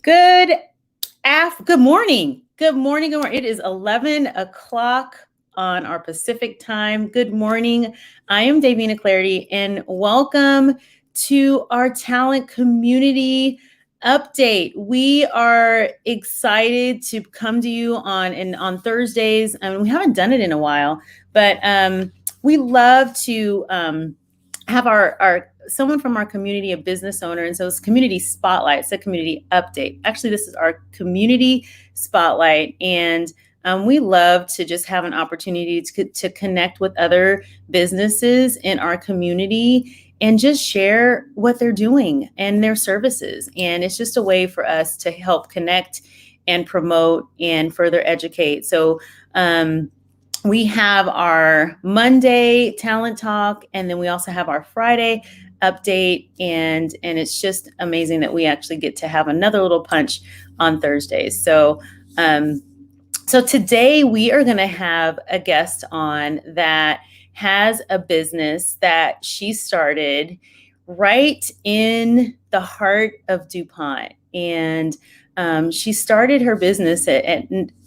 Good good morning. Good morning. Good morning. It is 11 o'clock on our Pacific time. Good morning. I am Davina Clarity and welcome to our talent community update. We are excited to come to you on Thursdays. We haven't done it in a while, but we love to have our someone from our community, a business owner. And so it's community spotlight. It's a community update. Actually, this is our community spotlight. And we love to just have an opportunity to connect with other businesses in our community and just share what they're doing and their services. And it's just a way for us to help connect and promote and further educate. So, we have our Monday talent talk, and then we also have our Friday update, and it's just amazing that we actually get to have another little punch on Thursdays. So today we are going to have a guest on that has a business that she started right in the heart of DuPont, and she started her business at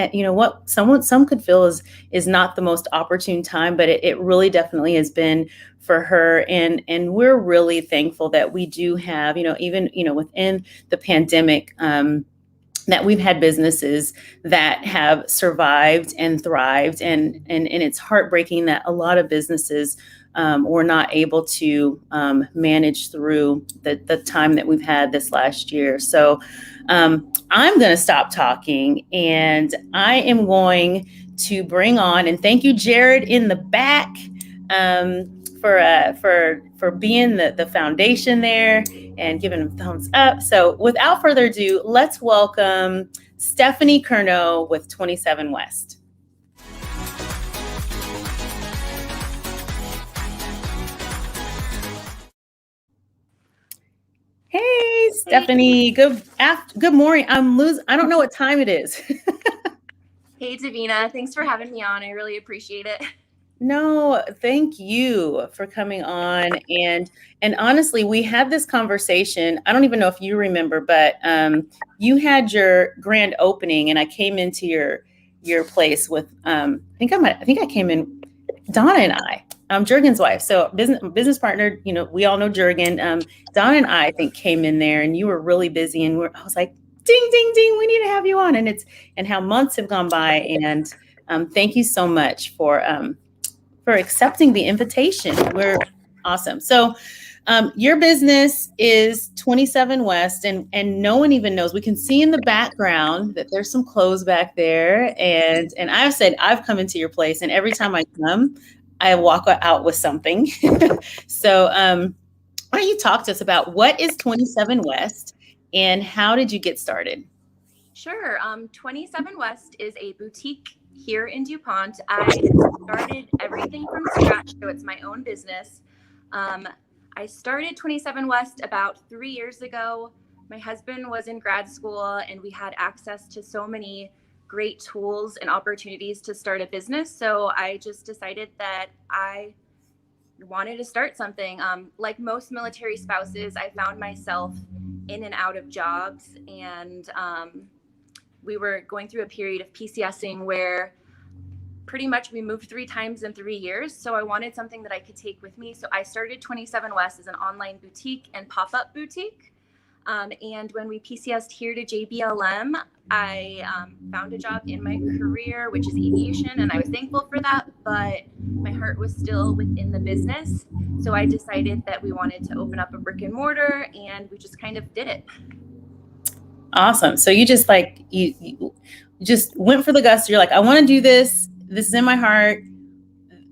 what some could feel is not the most opportune time, but it really definitely has been for her. And we're really thankful that we do have, even, within the pandemic, that we've had businesses that have survived and thrived. And it's heartbreaking that a lot of businesses were not able to manage through the time that we've had this last year. So I'm going to stop talking, and I am going to bring on, and thank you, Jared, in the back, for being the foundation there and giving them thumbs up. So without further ado, let's welcome Stephanie Curnow with 27 West. Hey, Stephanie. Good morning. I don't know what time it is. Hey, Davina. Thanks for having me on. I really appreciate it. No, thank you for coming on. And honestly, we had this conversation. I don't even know if you remember, but you had your grand opening, and I came into your place with I think I came in, Donna and I. Jurgen's wife. So business partner, we all know Jurgen. Donna and I think came in there, and you were really busy, and I was like, ding, ding, ding, we need to have you on. And how months have gone by. And thank you so much for accepting the invitation. We're awesome. So your business is 27 West, and no one even knows. We can see in the background that there's some clothes back there. And I've said, I've come into your place, and every time I come, I walk out with something. So why don't you talk to us about what is 27 West and how did you get started? Sure. 27 West is a boutique here in DuPont. I started everything from scratch, so it's my own business. I started 27 West about 3 years ago. My husband was in grad school, and we had access to so many great tools and opportunities to start a business. So I just decided that I wanted to start something. Like most military spouses, I found myself in and out of jobs, and we were going through a period of PCSing where pretty much we moved 3 times in 3 years. So I wanted something that I could take with me. So I started 27 West as an online boutique and pop-up boutique. And when we PCSed here to JBLM, I found a job in my career, which is aviation, and I was thankful for that, but my heart was still within the business. So I decided that we wanted to open up a brick and mortar, and we just kind of did it. Awesome. So you just you just went for the gusto. You're like, I want to do this. This is in my heart.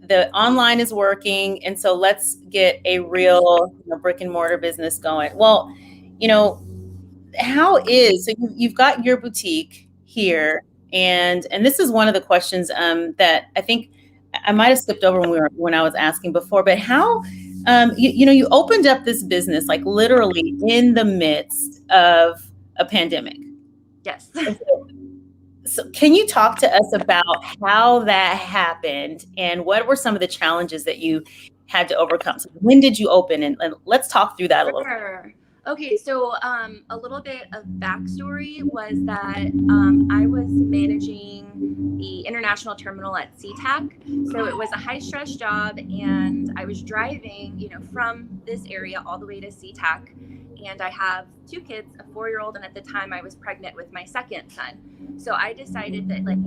The online is working. And so let's get a real brick and mortar business going. Well, so you've got your boutique here, and this is one of the questions that I think I might have skipped over when I was asking before, but how you opened up this business like literally in the midst of a pandemic. Yes. So can you talk to us about how that happened and what were some of the challenges that you had to overcome? So when did you open? And let's talk through that a little bit. Okay, so a little bit of backstory was that I was managing the international terminal at SeaTac. So it was a high stress job, and I was driving, from this area all the way to SeaTac. And I have two kids, a 4-year-old, and at the time I was pregnant with my second son. So I decided that, like,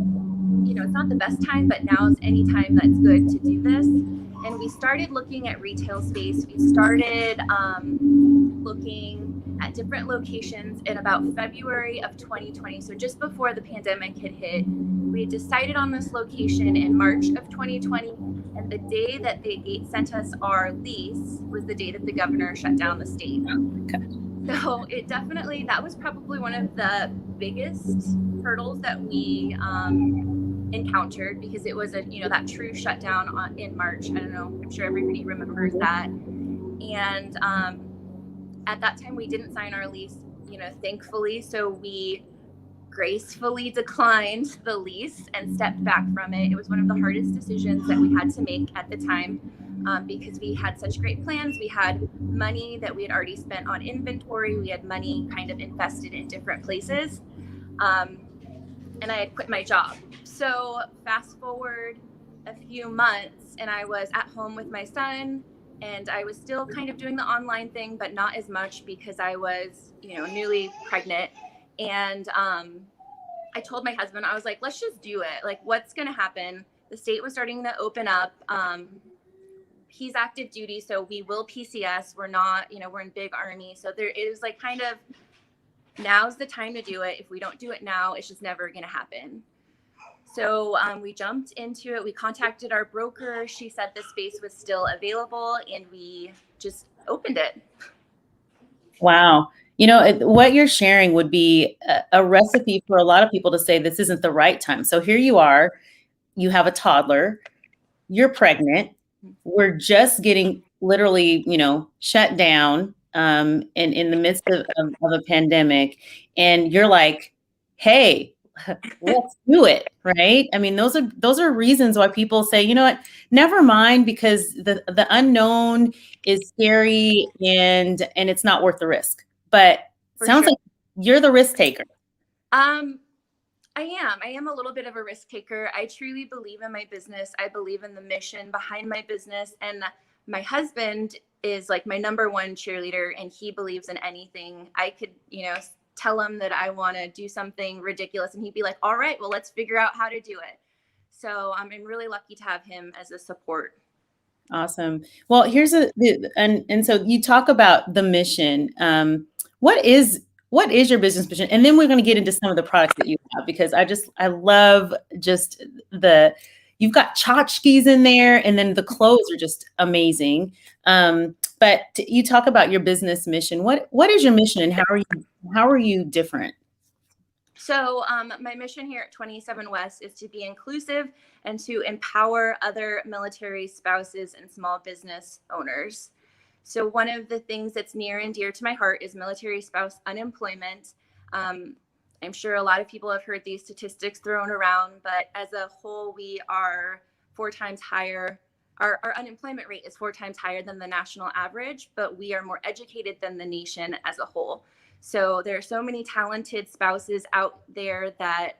it's not the best time, but now's any time that's good to do this. And we started looking at retail space. We started looking at different locations in about February of 2020. So just before the pandemic had hit, we decided on this location in March of 2020. And the day that they sent us our lease was the day that the governor shut down the state. Okay. So that was probably one of the biggest hurdles that we encountered, because it was that true shutdown in March. I don't know, I'm sure everybody remembers that. And at that time we didn't sign our lease, thankfully. So we gracefully declined the lease and stepped back from it. It was one of the hardest decisions that we had to make at the time, because we had such great plans. We had money that we had already spent on inventory. We had money kind of invested in different places. And I had quit my job. So fast forward a few months, and I was at home with my son, and I was still kind of doing the online thing, but not as much because I was, newly pregnant. And I told my husband, I was like, let's just do it. Like, what's going to happen? The state was starting to open up. He's active duty, so we will PCS. We're not, we're in big Army. So there is like kind of, now's the time to do it. If we don't do it now, it's just never going to happen. So we jumped into it. We contacted our broker. She said the space was still available, and we just opened it. Wow. What you're sharing would be a recipe for a lot of people to say this isn't the right time. So here you are, you have a toddler, you're pregnant. We're just getting literally, shut down in the midst of a pandemic. And you're like, hey, let's do it. Right. I mean, those are reasons why people say, you know what, never mind, because the unknown is scary and it's not worth the risk. But sounds like you're the risk taker. I am a little bit of a risk taker. I truly believe in my business. I believe in the mission behind my business. And my husband is like my number one cheerleader, and he believes in anything. I could, tell him that I want to do something ridiculous, and he'd be like, all right, well, let's figure out how to do it. So I'm really lucky to have him as a support. Awesome. Well, and so you talk about the mission. What is your business mission? And then we're going to get into some of the products that you have, because I love just you've got tchotchkes in there, and then the clothes are just amazing. But you talk about your business mission. What is your mission, and how are you different? So my mission here at 27 West is to be inclusive and to empower other military spouses and small business owners. So one of the things that's near and dear to my heart is military spouse unemployment. I'm sure a lot of people have heard these statistics thrown around, but as a whole, we are 4 times higher. Our unemployment rate is 4 times higher than the national average, but we are more educated than the nation as a whole. So there are so many talented spouses out there that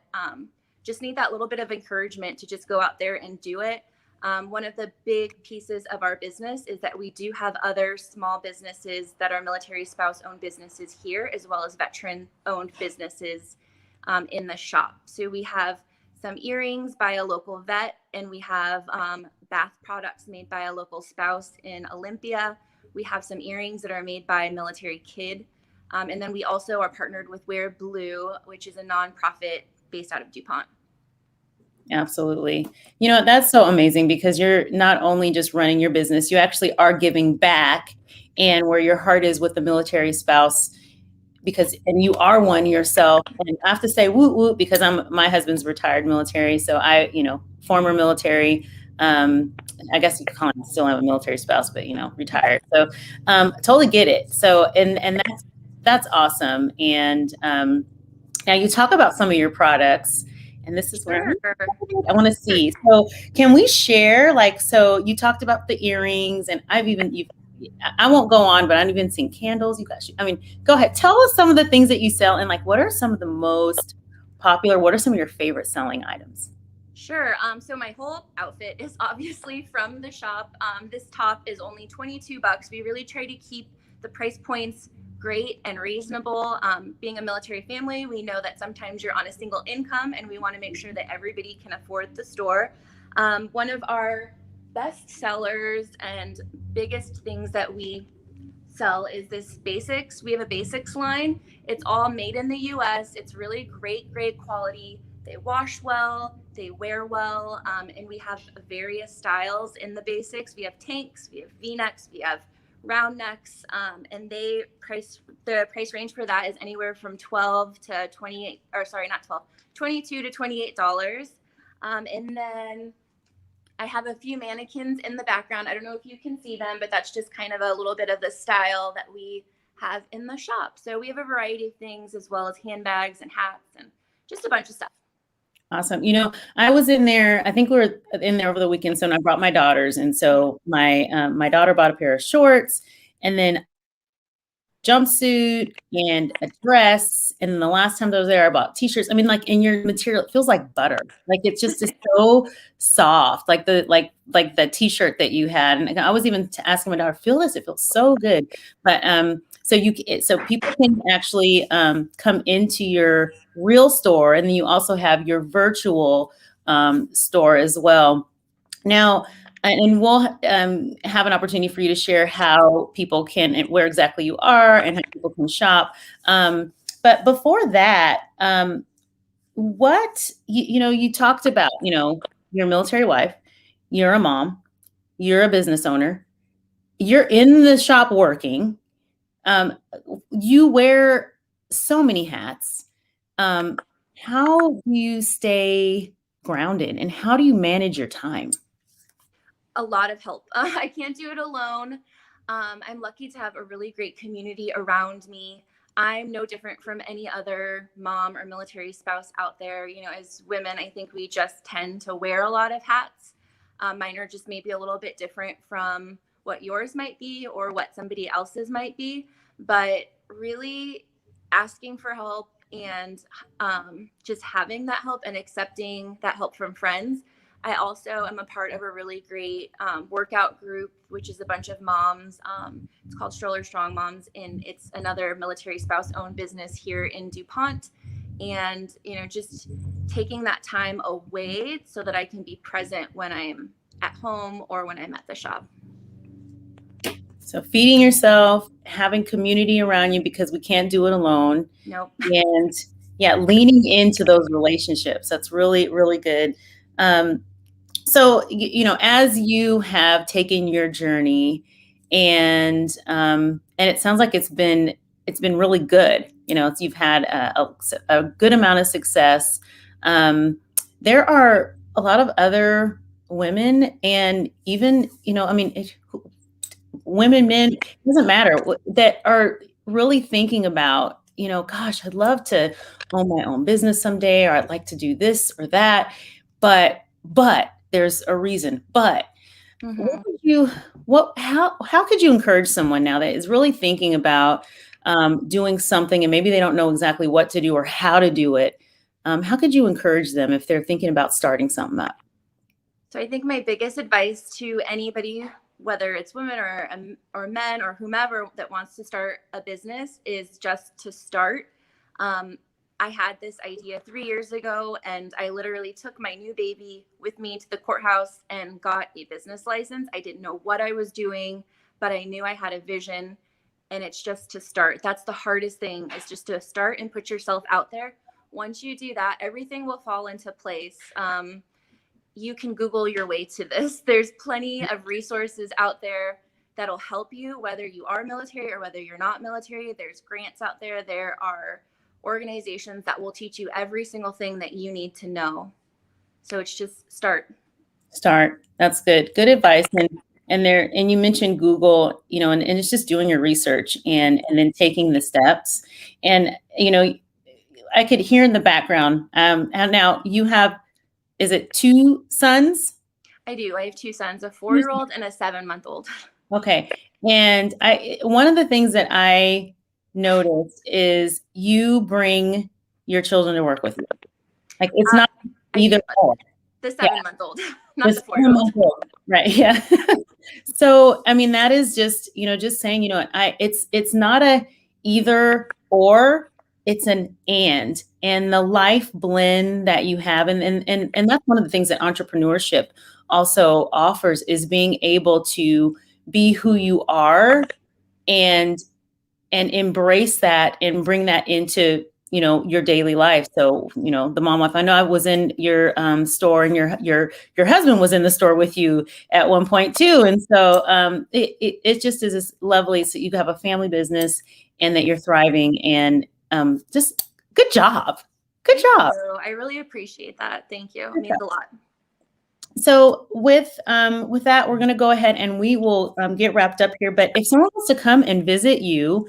just need that little bit of encouragement to just go out there and do it. One of the big pieces of our business is that we do have other small businesses that are military spouse-owned businesses here, as well as veteran-owned businesses in the shop. So we have some earrings by a local vet, and we have bath products made by a local spouse in Olympia. We have some earrings that are made by a military kid. And then we also are partnered with Wear Blue, which is a nonprofit based out of DuPont. Absolutely. That's so amazing, because you're not only just running your business, you actually are giving back, and where your heart is with the military spouse, and you are one yourself. And I have to say woot woot, because my husband's retired military. So former military, I guess you could call him still have a military spouse, but retired. So totally get it. So, and that's awesome. And now you talk about some of your products, and this is where I want to see. So can we share, so you talked about the earrings, and you've I won't go on, but I've even seen candles. You guys, I mean, go ahead. Tell us some of the things that you sell and like, what are some of the most popular? What are some of your favorite selling items? Sure. So my whole outfit is obviously from the shop. This top is only 22 bucks. We really try to keep the price points great and reasonable. Being a military family, we know that sometimes you're on a single income, and we want to make sure that everybody can afford the store. One of our best sellers and biggest things that we sell is this basics. We have a basics line. It's all made in the US. It's really great quality. They wash well, they wear well, and we have various styles in the basics. We have tanks, we have V-necks, we have round necks, and the price range for that is anywhere from 12 to 28, or sorry, not 12, 22 to $28. And then I have a few mannequins in the background. I don't know if you can see them, but that's just kind of a little bit of the style that we have in the shop. So we have a variety of things, as well as handbags and hats and just a bunch of stuff. Awesome. You know, I was in there. I think we were in there over the weekend. So I brought my daughters, and so my daughter bought a pair of shorts, and then jumpsuit and a dress. And then the last time I was there, I bought t-shirts. I mean, like in your material, it feels like butter. Like it's just is so soft. Like the t-shirt that you had. And I was even asking my daughter, feel this, it feels so good. But so people can actually come into your real store, and then you also have your virtual store as well. Now, and we'll have an opportunity for you to share how people can, and where exactly you are, and how people can shop. But before that, you talked about, you're a military wife, you're a mom, you're a business owner, you're in the shop working, you wear so many hats. How do you stay grounded, and how do you manage your time? A lot of help. I can't do it alone. I'm lucky to have a really great community around me. I'm no different from any other mom or military spouse out there. As women, I think we just tend to wear a lot of hats. Mine are just maybe a little bit different from what yours might be or what somebody else's might be. But really asking for help and just having that help and accepting that help from friends. I also am a part of a really great workout group, which is a bunch of moms. It's called Stroller Strong Moms, and it's another military spouse-owned business here in DuPont. And, just taking that time away so that I can be present when I'm at home or when I'm at the shop. So feeding yourself, having community around you, because we can't do it alone. Nope. And yeah, leaning into those relationships. That's really, really good. So, as you have taken your journey, and it sounds like it's been really good. You've had a good amount of success. There are a lot of other women, and even, women, men, it doesn't matter, that are really thinking about, gosh, I'd love to own my own business someday, or I'd like to do this or that. But there's a reason. But how could you encourage someone now that is really thinking about doing something, and maybe they don't know exactly what to do or how to do it? How could you encourage them if they're thinking about starting something up? So I think my biggest advice to anybody, whether it's women or men or whomever that wants to start a business, is just to start. I had this idea 3 years ago, and I literally took my new baby with me to the courthouse and got a business license. I didn't know what I was doing, but I knew I had a vision, and it's just to start. That's the hardest thing, is just to start and put yourself out there. Once you do that, everything will fall into place. You can Google your way to this. There's plenty of resources out there that'll help you, whether you are military or whether you're not military. There's grants out there. There are organizations that will teach you every single thing that you need to know. So it's just start. That's good advice. And you mentioned Google, and it's just doing your research, and then taking the steps. And I could hear in the background, and now you have, is it 2 sons? I do. I have 2 sons, a 4-year-old and a 7-month-old. Okay. And one of the things that I noticed is you bring your children to work with you. Like it's not either or. The 7-month-old, not the 4-year-old. 4-year-old. Right. Yeah. So, I mean, that is just, just saying, it's not a either or, it's an and the life blend that you have. And that's one of the things that entrepreneurship also offers is being able to be who you are and embrace that and bring that into your daily life. So the mom life, I know I was in your store, and your husband was in the store with you at one point too, and so it just is this lovely. So you have a family business and that you're thriving, and just good job. Thank you. I really appreciate that. Thank you. It means a lot. So with that, we're going to go ahead and we will get wrapped up here. But if someone wants to come and visit you,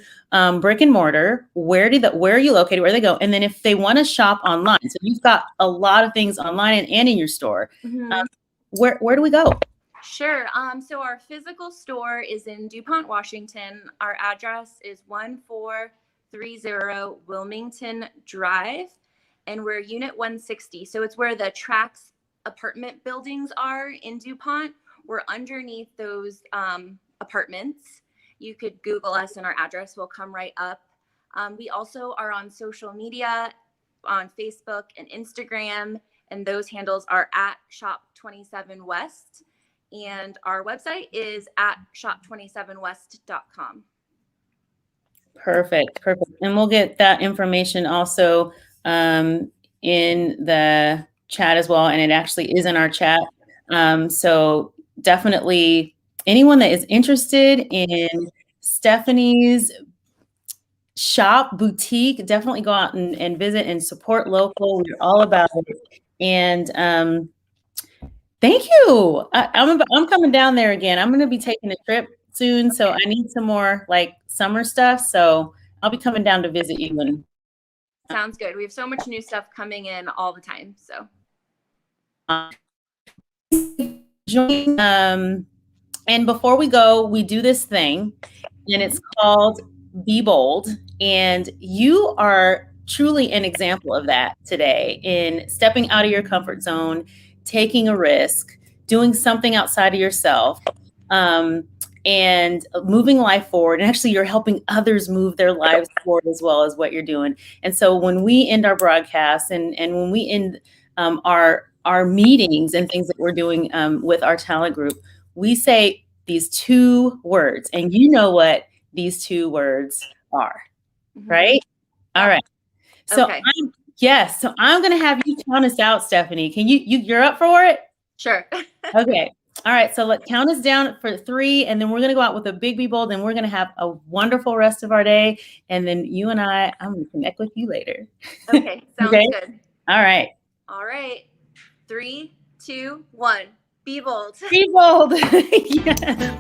brick and mortar, where are you located? Where do they go? And then if they want to shop online, so you've got a lot of things online and in your store. Mm-hmm. Where do we go? Sure. So our physical store is in DuPont, Washington. Our address is 1430 Wilmington Drive, and we're Unit 160. So it's where the Trax apartment buildings are in DuPont. We're underneath those apartments. You could Google us and our address will come right up. We also are on social media on Facebook and Instagram, and those handles are at Shop27West. And our website is at shop27west.com. Perfect. And we'll get that information also in the chat as well. And it actually is in our chat. So definitely anyone that is interested in Stephanie's shop boutique, definitely go out and visit and support local. We're all about it. And thank you. I'm coming down there again. I'm going to be taking a trip soon. So I need some more like summer stuff. So I'll be coming down to visit you. And sounds good. We have so much new stuff coming in all the time. So and before we go, we do this thing, and it's called Be Bold. And you are truly an example of that today in stepping out of your comfort zone, taking a risk, doing something outside of yourself, and moving life forward. And actually, you're helping others move their lives forward as well as what you're doing. And so when we end our broadcast and when we end our meetings and things that we're doing with our talent group, we say these 2 words, and you know what these 2 words are, right? All right. So okay. So I'm going to have you count us out, Stephanie. Can you're up for it? Sure. Okay. All right. So let's count us down for 3, and then we're going to go out with a big Be Bold, and we're going to have a wonderful rest of our day. And then you and I'm going to connect with you later. Okay. Sounds good. All right. 3, 2, 1. Be bold. Be bold. Yeah.